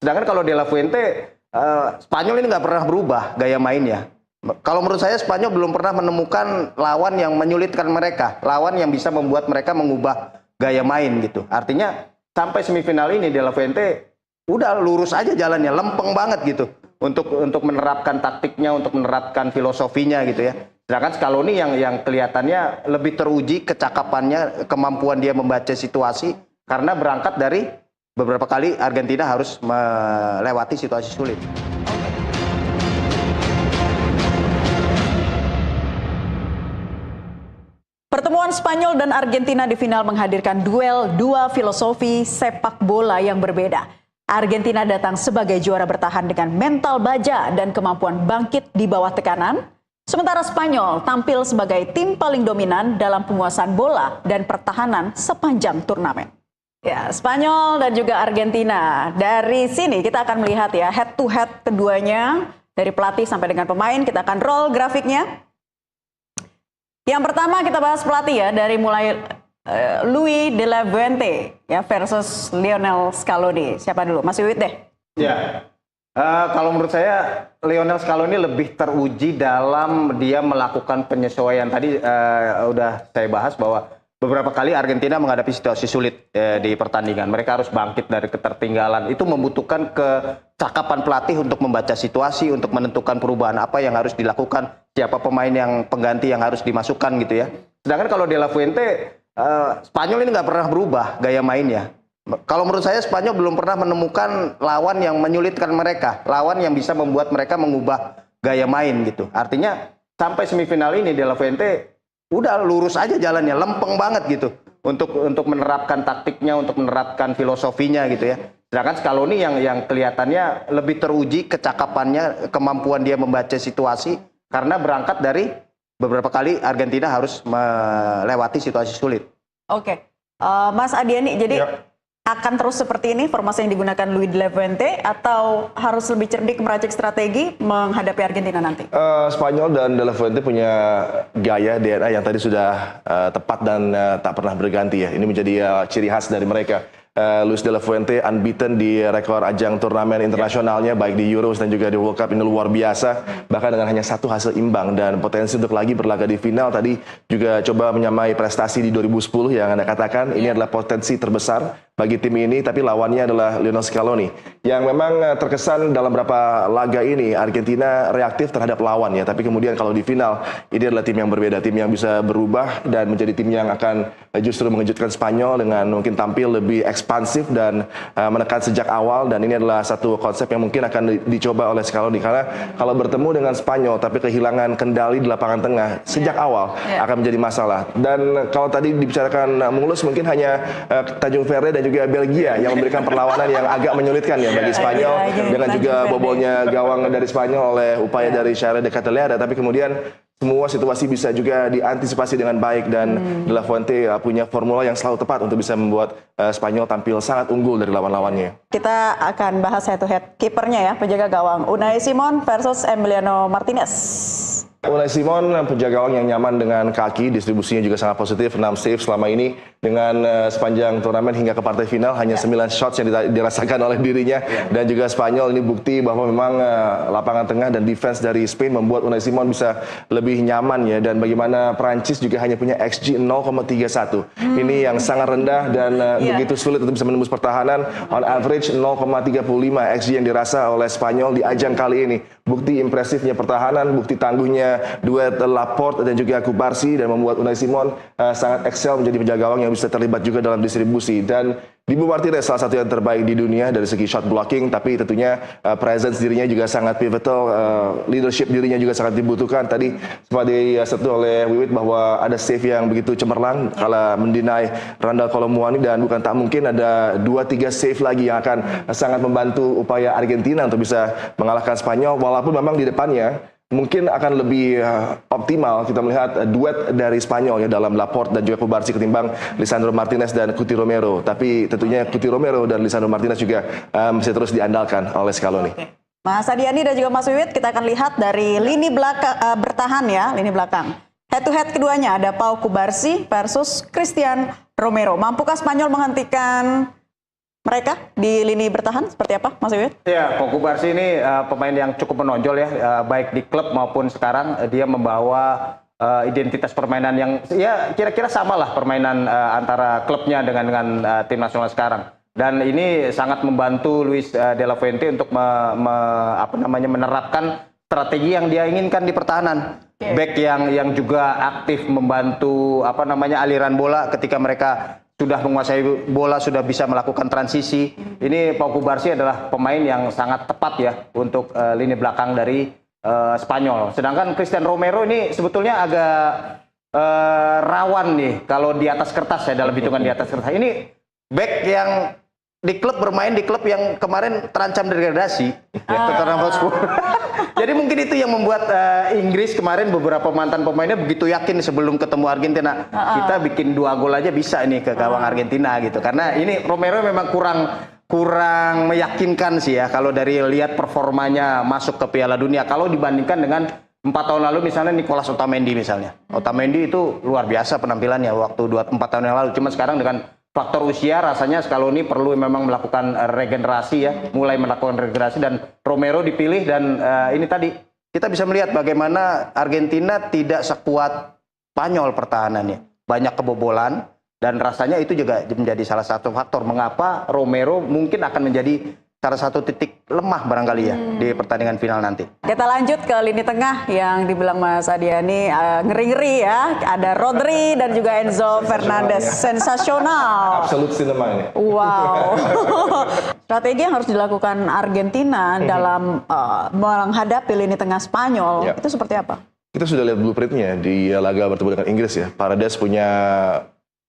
Sedangkan kalau De La Fuente, Spanyol ini nggak pernah berubah gaya mainnya. Kalau menurut saya Spanyol belum pernah menemukan lawan yang menyulitkan mereka, lawan yang bisa membuat mereka mengubah gaya main gitu. Artinya sampai semifinal ini De La Fuente udah lurus aja jalannya, lempeng banget gitu untuk menerapkan taktiknya, untuk menerapkan filosofinya gitu ya. Sedangkan Scaloni yang kelihatannya lebih teruji kecakapannya, kemampuan dia membaca situasi karena berangkat dari beberapa kali Argentina harus melewati situasi sulit. Pertemuan Spanyol dan Argentina di final menghadirkan duel dua filosofi sepak bola yang berbeda. Argentina datang sebagai juara bertahan dengan mental baja dan kemampuan bangkit di bawah tekanan. Sementara Spanyol tampil sebagai tim paling dominan dalam penguasaan bola dan pertahanan sepanjang turnamen. Ya, Spanyol dan juga Argentina. Dari sini kita akan melihat ya head to head keduanya dari pelatih sampai dengan pemain. Kita akan roll grafiknya. Yang pertama kita bahas pelatih ya, dari mulai Luis de la Fuente ya versus Lionel Scaloni. Siapa dulu? Mas Wiwit deh. Ya, kalau menurut saya Lionel Scaloni lebih teruji dalam dia melakukan penyesuaian. Tadi udah saya bahas bahwa beberapa kali Argentina menghadapi situasi sulit di pertandingan. Mereka harus bangkit dari ketertinggalan. Itu membutuhkan kecakapan pelatih untuk membaca situasi, untuk menentukan perubahan apa yang harus dilakukan, siapa pemain yang pengganti yang harus dimasukkan gitu ya. Sedangkan kalau De La Fuente, Spanyol ini nggak pernah berubah gaya mainnya. Kalau menurut saya Spanyol belum pernah menemukan lawan yang menyulitkan mereka, lawan yang bisa membuat mereka mengubah gaya main gitu. Artinya sampai semifinal ini De La Fuente udah lurus aja jalannya, lempeng banget gitu untuk menerapkan taktiknya, untuk menerapkan filosofinya gitu ya. Sedangkan Scaloni yang kelihatannya lebih teruji kecakapannya, kemampuan dia membaca situasi karena berangkat dari beberapa kali Argentina harus melewati situasi sulit. Oke, Mas Adiani, jadi akan terus seperti ini formasi yang digunakan Luis de la Fuente atau harus lebih cerdik meracik strategi menghadapi Argentina nanti? Spanyol dan de la Fuente punya gaya DNA yang tadi sudah tepat dan tak pernah berganti ya. Ini menjadi ciri khas dari mereka. Luis de la Fuente unbeaten di rekor ajang turnamen internasionalnya baik di Euros dan juga di World Cup, ini luar biasa, bahkan dengan hanya satu hasil imbang dan potensi untuk lagi berlaga di final. Tadi juga coba menyamai prestasi di 2010 yang Anda katakan. Ini adalah potensi terbesar bagi tim ini, tapi lawannya adalah Lionel Scaloni yang memang terkesan dalam beberapa laga ini Argentina reaktif terhadap lawan ya, tapi kemudian kalau di final ini adalah tim yang berbeda, tim yang bisa berubah dan menjadi tim yang akan justru mengejutkan Spanyol dengan mungkin tampil lebih ekspansif dan menekan sejak awal. Dan ini adalah satu konsep yang mungkin akan dicoba oleh Scaloni, karena kalau bertemu dengan Spanyol tapi kehilangan kendali di lapangan tengah sejak awal akan menjadi masalah. Dan kalau tadi dibicarakan mulus, mungkin hanya Tanjung Verde dan juga Belgia yang memberikan perlawanan yang agak menyulitkan ya bagi Spanyol, dengan juga bobolnya gawang dari Spanyol oleh upaya dari Xavier de Cataleya. Tapi kemudian semua situasi bisa juga diantisipasi dengan baik dan De La Fuente punya formula yang selalu tepat untuk bisa membuat Spanyol tampil sangat unggul dari lawan-lawannya. Kita akan bahas head to head kipernya ya, penjaga gawang Unai Simon versus Emiliano Martinez. Unai Simon, penjaga gawang yang nyaman dengan kaki, distribusinya juga sangat positif, 6 save selama ini dengan sepanjang turnamen hingga ke partai final, hanya 9 shots yang dirasakan oleh dirinya. Dan juga Spanyol ini bukti bahwa memang lapangan tengah dan defense dari Spain membuat Unai Simon bisa lebih nyaman ya. Dan bagaimana Prancis juga hanya punya XG 0,31. Ini yang sangat rendah dan begitu sulit untuk bisa menembus pertahanan. On average 0,35 XG yang dirasa oleh Spanyol di ajang kali ini. Bukti impresifnya pertahanan, bukti tangguhnya duet Laporte dan juga Cubarsí, dan membuat Unai Simon sangat excel menjadi penjaga gawang yang bisa terlibat juga dalam distribusi. Dan Dibu Martinez salah satu yang terbaik di dunia dari segi shot blocking, tapi tentunya presence dirinya juga sangat pivotal, leadership dirinya juga sangat dibutuhkan. Tadi sempat disentuh oleh Wiwit bahwa ada save yang begitu cemerlang kala mendinai Randal Kolomuani, dan bukan tak mungkin ada 2-3 save lagi yang akan sangat membantu upaya Argentina untuk bisa mengalahkan Spanyol, walaupun memang di depannya mungkin akan lebih optimal kita melihat duet dari Spanyol ya dalam Laporte dan juga Cubarsí ketimbang Lisandro Martinez dan Cuti Romero. Tapi tentunya Cuti Romero dan Lisandro Martinez juga masih terus diandalkan oleh Scaloni. Mas Adiani dan juga Mas Wiwit, kita akan lihat dari lini belakang bertahan ya, lini belakang. Head to head keduanya ada Pau Cubarsí versus Christian Romero. Mampukah Spanyol menghentikan mereka di lini bertahan seperti apa, Mas Wiwit? Ya, Pau Kubarsi ini pemain yang cukup menonjol ya, baik di klub maupun sekarang dia membawa identitas permainan yang ya kira-kira sama lah permainan antara klubnya dengan tim nasional sekarang. Dan ini sangat membantu Luis de la Fuente untuk menerapkan strategi yang dia inginkan di pertahanan. Back yang juga aktif membantu aliran bola ketika mereka sudah menguasai bola, sudah bisa melakukan transisi. Ini Pau Kubarsi adalah pemain yang sangat tepat ya untuk lini belakang dari Spanyol. Sedangkan Christian Romero ini sebetulnya agak rawan nih kalau di atas kertas ya, dalam hitungan di atas kertas. Ini back yang di klub bermain di klub yang kemarin terancam degradasi, Tottenham Hotspur. Jadi mungkin itu yang membuat Inggris kemarin beberapa mantan pemainnya begitu yakin sebelum ketemu Argentina. Kita bikin 2 gol aja bisa ini ke gawang Argentina gitu. Karena ini Romero memang kurang meyakinkan sih ya kalau dari lihat performanya masuk ke Piala Dunia. Kalau dibandingkan dengan 4 tahun lalu misalnya Nicolas Otamendi misalnya. Otamendi itu luar biasa penampilannya waktu 4 tahun yang lalu. Cuma sekarang dengan faktor usia rasanya Scaloni perlu memang melakukan regenerasi ya, mulai melakukan regenerasi, dan Romero dipilih. Dan ini tadi kita bisa melihat bagaimana Argentina tidak sekuat Spanyol pertahanannya, banyak kebobolan, dan rasanya itu juga menjadi salah satu faktor mengapa Romero mungkin akan menjadi salah satu titik lemah barangkali ya di pertandingan final nanti. Kita lanjut ke lini tengah yang dibilang Mas Adiani ngeri-ngeri ya. Ada Rodri dan juga Enzo Fernandez. Sensasional. Absolut cinema ini. Wow. Strategi yang harus dilakukan Argentina dalam menghadapi lini tengah Spanyol itu seperti apa? Kita sudah lihat blueprintnya di laga bertemu dengan Inggris ya. Paredes punya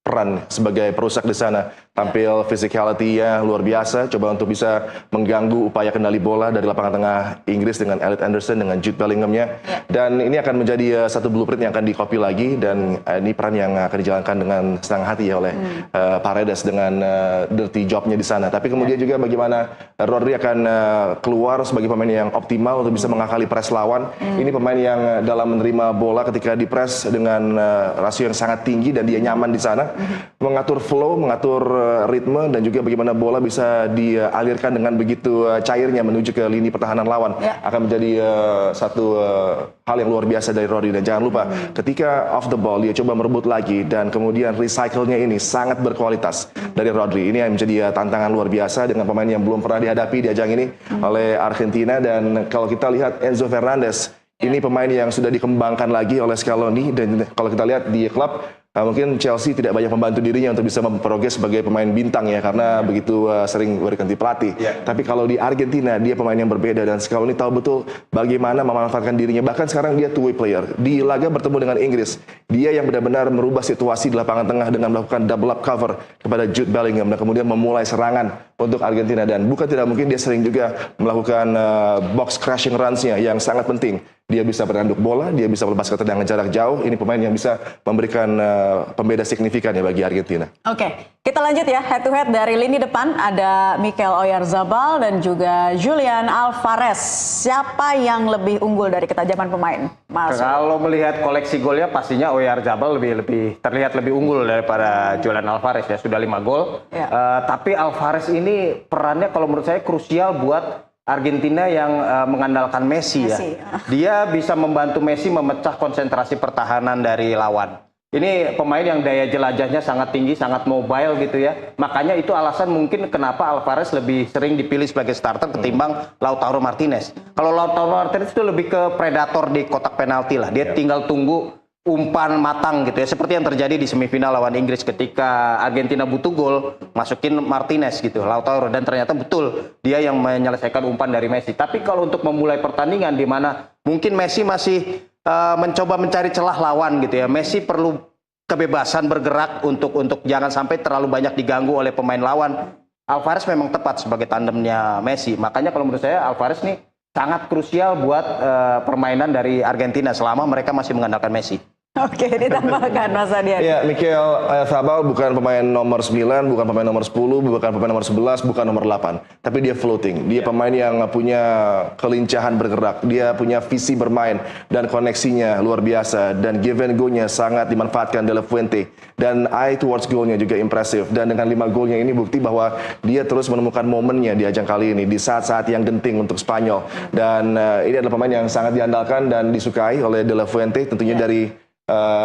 peran sebagai perusak di sana. Tampil physicality-nya luar biasa, coba untuk bisa mengganggu upaya kendali bola dari lapangan tengah Inggris dengan Elliot Anderson, dengan Jude Bellingham-nya. Dan ini akan menjadi satu blueprint yang akan di-copy lagi, dan ini peran yang akan dijalankan dengan senang hati ya oleh Paredes dengan dirty job-nya di sana. Tapi kemudian juga bagaimana Rodri akan keluar sebagai pemain yang optimal untuk bisa mengakali press lawan. Ini pemain yang dalam menerima bola ketika di press dengan rasio yang sangat tinggi dan dia nyaman di sana, mengatur flow, mengatur ritme, dan juga bagaimana bola bisa dialirkan dengan begitu cairnya menuju ke lini pertahanan lawan. Akan menjadi satu hal yang luar biasa dari Rodri. Dan jangan lupa ketika off the ball dia coba merebut lagi, dan kemudian recycle-nya ini sangat berkualitas dari Rodri. Ini yang menjadi tantangan luar biasa dengan pemain yang belum pernah dihadapi di ajang ini oleh Argentina. Dan kalau kita lihat Enzo Fernandez, ini pemain yang sudah dikembangkan lagi oleh Scaloni, dan kalau kita lihat di klub mungkin Chelsea tidak banyak membantu dirinya untuk bisa memprogres sebagai pemain bintang ya, karena begitu sering berganti pelatih. Tapi kalau di Argentina dia pemain yang berbeda, dan Scaloni tahu betul bagaimana memanfaatkan dirinya. Bahkan sekarang dia two-way player. Di laga bertemu dengan Inggris, dia yang benar-benar merubah situasi di lapangan tengah dengan melakukan double up cover kepada Jude Bellingham, dan kemudian memulai serangan untuk Argentina. Dan bukan tidak mungkin dia sering juga melakukan box crashing runs-nya yang sangat penting. Dia bisa beranduk bola, dia bisa melepaskan tendangan jarak jauh. Ini pemain yang bisa memberikan pembeda signifikan ya bagi Argentina. Oke, kita lanjut ya, head to head dari lini depan ada Mikel Oyarzabal dan juga Julian Alvarez. Siapa yang lebih unggul dari ketajaman pemain, Mas? Kalau melihat koleksi golnya pastinya Oyarzabal lebih terlihat lebih unggul daripada Julian Alvarez ya, sudah 5 gol. Tapi Alvarez ini perannya kalau menurut saya krusial buat Argentina yang mengandalkan Messi ya. Dia bisa membantu Messi memecah konsentrasi pertahanan dari lawan. Ini pemain yang daya jelajahnya sangat tinggi, sangat mobile gitu ya. Makanya itu alasan mungkin kenapa Alvarez lebih sering dipilih sebagai starter ketimbang Lautaro Martinez. Kalau Lautaro Martinez itu lebih ke predator di kotak penalti lah. Dia tinggal tunggu umpan matang gitu ya, seperti yang terjadi di semifinal lawan Inggris ketika Argentina butuh gol, masukin Martinez gitu, Lautaro, dan ternyata betul dia yang menyelesaikan umpan dari Messi. Tapi kalau untuk memulai pertandingan di mana mungkin Messi masih mencoba mencari celah lawan gitu ya, Messi perlu kebebasan bergerak untuk jangan sampai terlalu banyak diganggu oleh pemain lawan. Alvarez memang tepat sebagai tandemnya Messi. Makanya kalau menurut saya Alvarez nih sangat krusial buat permainan dari Argentina selama mereka masih mengandalkan Messi. Oke, ditambahkan Mas Adian. Ya, Mikel Oyarzabal bukan pemain nomor 9, bukan pemain nomor 10, bukan pemain nomor 11, bukan nomor 8. Tapi dia floating. Dia pemain yang punya kelincahan bergerak. Dia punya visi bermain dan koneksinya luar biasa. Dan give and go-nya sangat dimanfaatkan De La Fuente. Dan eye towards goal-nya juga impresif. Dan dengan 5 golnya ini bukti bahwa dia terus menemukan momennya di ajang kali ini. Di saat-saat yang genting untuk Spanyol. Dan ini adalah pemain yang sangat diandalkan dan disukai oleh De La Fuente. Tentunya dari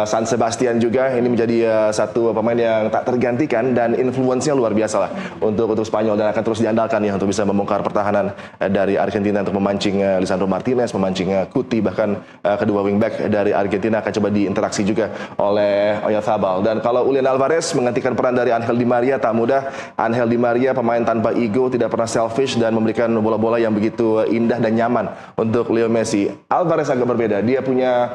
San Sebastian juga ini menjadi satu pemain yang tak tergantikan dan influence-nya luar biasa lah untuk Spanyol dan akan terus diandalkan ya untuk bisa membongkar pertahanan dari Argentina untuk memancing Lisandro Martinez, memancing Cuti, bahkan kedua wingback dari Argentina akan coba diinteraksi juga oleh Oyarzabal. Dan kalau Julian Alvarez menggantikan peran dari Angel Di Maria, tak mudah. Angel Di Maria pemain tanpa ego, tidak pernah selfish dan memberikan bola-bola yang begitu indah dan nyaman untuk Leo Messi. Alvarez agak berbeda, dia punya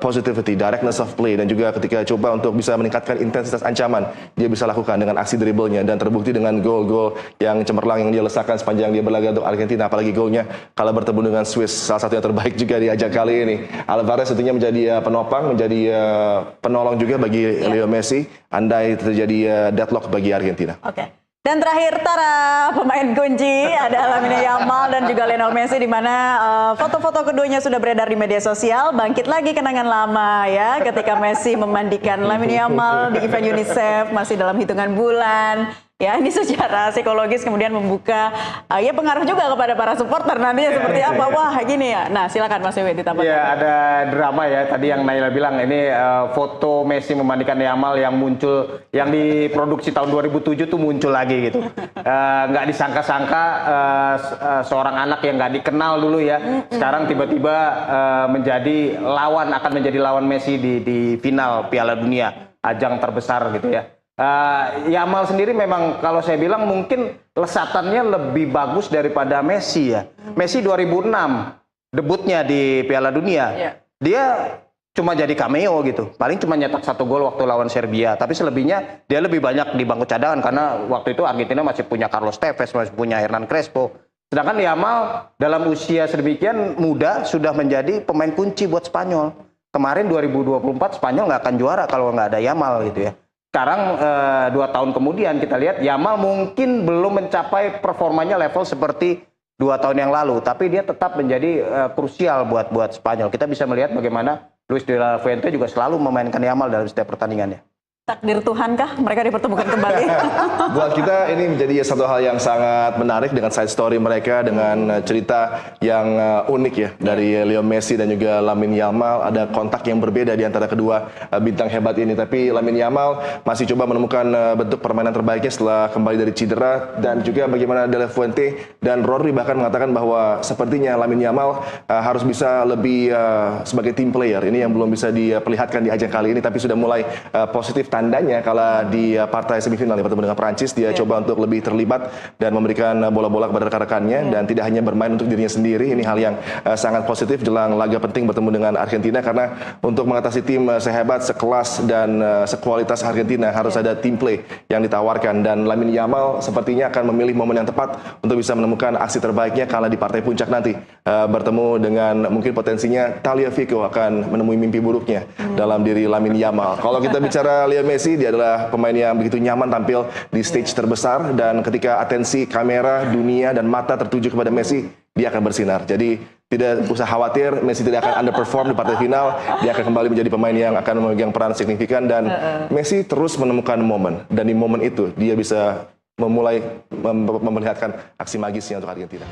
positivity, directness of play, dan juga ketika coba untuk bisa meningkatkan intensitas ancaman, dia bisa lakukan dengan aksi dribblenya dan terbukti dengan gol-gol yang cemerlang yang dia lesakan sepanjang dia berlaga untuk Argentina, apalagi golnya kalau bertemu dengan Swiss, salah satu yang terbaik juga di ajang kali ini. Alvarez tentunya menjadi penopang, menjadi penolong juga bagi Leo Messi andai terjadi deadlock bagi Argentina. Oke. Dan terakhir, Tara, pemain kunci ada Lamine Yamal dan juga Lionel Messi, di mana foto-foto keduanya sudah beredar di media sosial. Bangkit lagi kenangan lama ya, ketika Messi memandikan Lamine Yamal di event UNICEF masih dalam hitungan bulan. Ya, ini secara psikologis kemudian membuka ya pengaruh juga kepada para supporter nantinya seperti apa. Wah, gini ya. Nah, silakan Mas Dewi ditambahkan. Ya, ada drama ya. Tadi yang Naila bilang ini foto Messi memandikan Yamal yang muncul, yang diproduksi tahun 2007 tuh muncul lagi gitu. Nggak disangka-sangka seorang anak yang nggak dikenal dulu ya, sekarang tiba-tiba akan menjadi lawan Messi di final Piala Dunia, ajang terbesar gitu ya. Yamal sendiri memang kalau saya bilang mungkin lesatannya lebih bagus daripada Messi ya. Messi 2006 debutnya di Piala Dunia, dia cuma jadi cameo gitu. Paling cuma nyetak 1 gol waktu lawan Serbia. Tapi selebihnya dia lebih banyak di bangku cadangan karena waktu itu Argentina masih punya Carlos Tevez, masih punya Hernan Crespo. Sedangkan Yamal dalam usia sedemikian muda sudah menjadi pemain kunci buat Spanyol. Kemarin 2024 Spanyol nggak akan juara kalau nggak ada Yamal gitu ya. Sekarang 2 tahun kemudian kita lihat Yamal mungkin belum mencapai performanya level seperti 2 tahun yang lalu, tapi dia tetap menjadi krusial buat Spanyol. Kita bisa melihat bagaimana Luis de la Fuente juga selalu memainkan Yamal dalam setiap pertandingannya. Takdir Tuhan kah mereka dipertemukan kembali? Buat kita ini menjadi satu hal yang sangat menarik dengan side story mereka, dengan cerita yang unik ya dari Leo Messi dan juga Lamine Yamal. Ada kontak yang berbeda di antara kedua bintang hebat ini, tapi Lamine Yamal masih coba menemukan bentuk permainan terbaiknya setelah kembali dari cedera, dan juga bagaimana De La Fuente dan Rodri bahkan mengatakan bahwa sepertinya Lamine Yamal harus bisa lebih sebagai team player. Ini yang belum bisa diperlihatkan di ajang kali ini, tapi sudah mulai positif tandanya kalau di partai semifinal yang bertemu dengan Prancis, dia coba untuk lebih terlibat dan memberikan bola-bola kepada rekan-rekannya dan tidak hanya bermain untuk dirinya sendiri. Ini hal yang sangat positif jelang laga penting bertemu dengan Argentina, karena untuk mengatasi tim sehebat, sekelas dan sekualitas Argentina harus ada team play yang ditawarkan, dan Lamine Yamal sepertinya akan memilih momen yang tepat untuk bisa menemukan aksi terbaiknya kala di partai puncak nanti bertemu dengan mungkin potensinya Tagliafico akan menemui mimpi buruknya dalam diri Lamine Yamal. Kalau kita bicara Leo Messi, dia adalah pemain yang begitu nyaman tampil di stage terbesar, dan ketika atensi kamera, dunia, dan mata tertuju kepada Messi, dia akan bersinar. Jadi tidak usah khawatir, Messi tidak akan underperform di partai final. Dia akan kembali menjadi pemain yang akan memegang peran signifikan, dan Messi terus menemukan momen, dan di momen itu dia bisa memulai memperlihatkan aksi magisnya untuk Argentina.